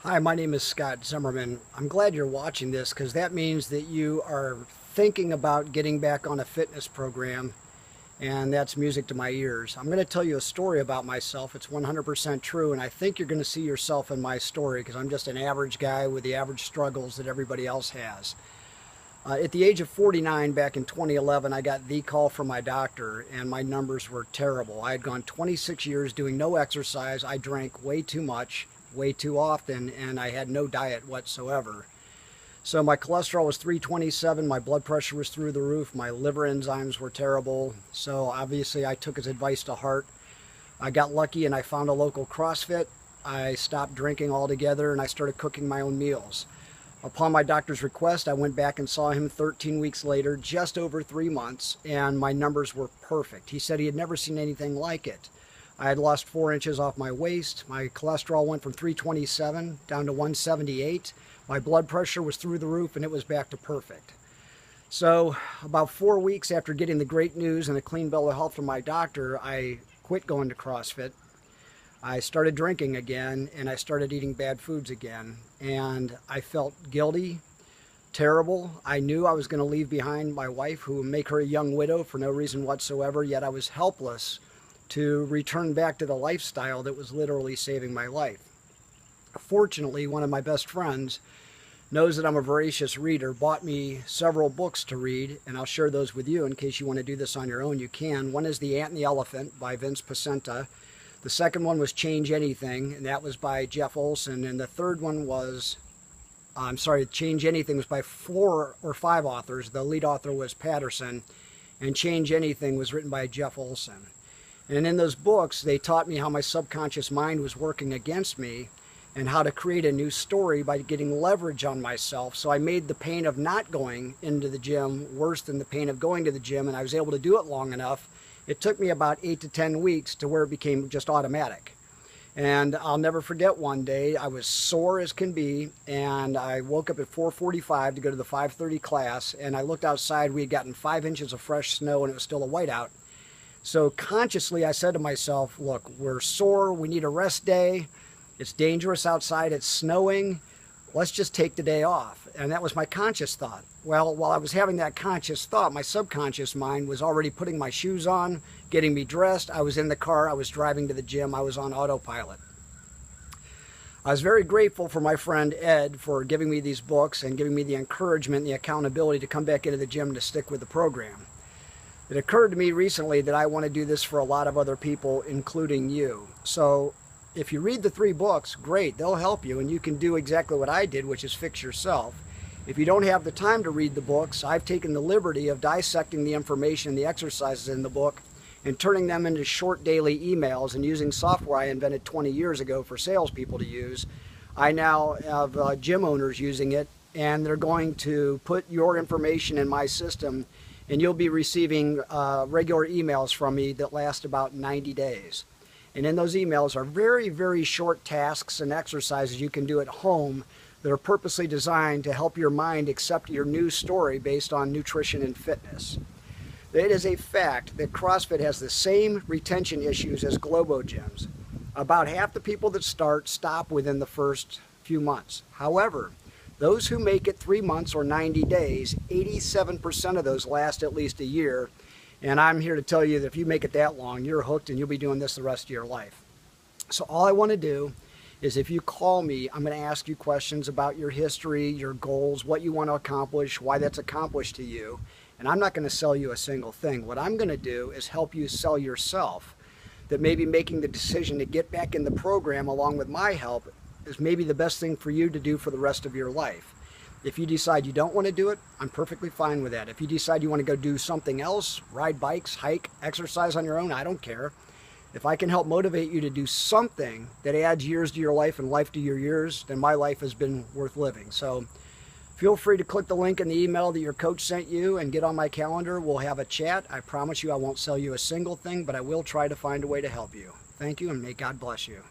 Hi, my name is Scott Zimmerman. I'm glad you're watching this because that means that you are thinking about getting back on a fitness program, and that's music to my ears. I'm going to tell you a story about myself. It's 100% true, and I think you're going to see yourself in my story because I'm just an average guy with the average struggles that everybody else has. At the age of 49 back in 2011, I got the call from my doctor, and my numbers were terrible. I had gone 26 years doing no exercise. I drank way too much, way too often, and I had no diet whatsoever. So my cholesterol was 327, my blood pressure was through the roof, my liver enzymes were terrible. So obviously I took his advice to heart. I got lucky and I found a local CrossFit. I stopped drinking altogether and I started cooking my own meals. Upon my doctor's request, I went back and saw him 13 weeks later, just over 3 months, and my numbers were perfect. He said he had never seen anything like it. I had lost 4 inches off my waist. My cholesterol went from 327 down to 178. My blood pressure was through the roof and it was back to perfect. So about 4 weeks after getting the great news and a clean bill of health from my doctor, I quit going to CrossFit. I started drinking again and I started eating bad foods again. And I felt guilty, terrible. I knew I was going to leave behind my wife, who would make her a young widow for no reason whatsoever, yet I was helpless to return back to the lifestyle that was literally saving my life. Fortunately, one of my best friends knows that I'm a voracious reader, bought me several books to read, and I'll share those with you in case you want to do this on your own. You can. One is The Ant and the Elephant by Vince Pacenta. The second one was Change Anything, and that was by Jeff Olson. And the third one was, Change Anything was by 4 or 5 authors. The lead author was Patterson, and Change Anything was written by Jeff Olson. And in those books, they taught me how my subconscious mind was working against me and how to create a new story by getting leverage on myself. So I made the pain of not going into the gym worse than the pain of going to the gym, and I was able to do it long enough. It took me about 8 to 10 weeks to where it became just automatic. And I'll never forget one day, I was sore as can be, and I woke up at 4:45 to go to the 5:30 class, and I looked outside. We had gotten 5 inches of fresh snow, and it was still a whiteout. So consciously, I said to myself, look, we're sore, we need a rest day, it's dangerous outside, it's snowing, let's just take the day off. And that was my conscious thought. Well, while I was having that conscious thought, my subconscious mind was already putting my shoes on, getting me dressed. I was in the car, I was driving to the gym, I was on autopilot. I was very grateful for my friend Ed for giving me these books and giving me the encouragement and the accountability to come back into the gym to stick with the program. It occurred to me recently that I want to do this for a lot of other people, including you. So if you read the 3 books, great, they'll help you, and you can do exactly what I did, which is fix yourself. If you don't have the time to read the books, I've taken the liberty of dissecting the information and the exercises in the book and turning them into short daily emails, and using software I invented 20 years ago for salespeople to use. I now have gym owners using it, and they're going to put your information in my system, and you'll be receiving regular emails from me that last about 90 days. And in those emails are very, very short tasks and exercises you can do at home that are purposely designed to help your mind accept your new story based on nutrition and fitness. It is a fact that CrossFit has the same retention issues as Globo gyms. About half the people that stop within the first few months. However, those who make it 3 months or 90 days, 87% of those last at least a year. And I'm here to tell you that if you make it that long, you're hooked and you'll be doing this the rest of your life. So all I want to do is, if you call me, I'm going to ask you questions about your history, your goals, what you want to accomplish, why that's accomplished to you. And I'm not going to sell you a single thing. What I'm going to do is help you sell yourself that maybe making the decision to get back in the program along with my help is maybe the best thing for you to do for the rest of your life. If you decide you don't want to do it, I'm perfectly fine with that. If you decide you want to go do something else, ride bikes, hike, exercise on your own, I don't care. If I can help motivate you to do something that adds years to your life and life to your years, then my life has been worth living. So feel free to click the link in the email that your coach sent you and get on my calendar. We'll have a chat. I promise you I won't sell you a single thing, but I will try to find a way to help you. Thank you, and may God bless you.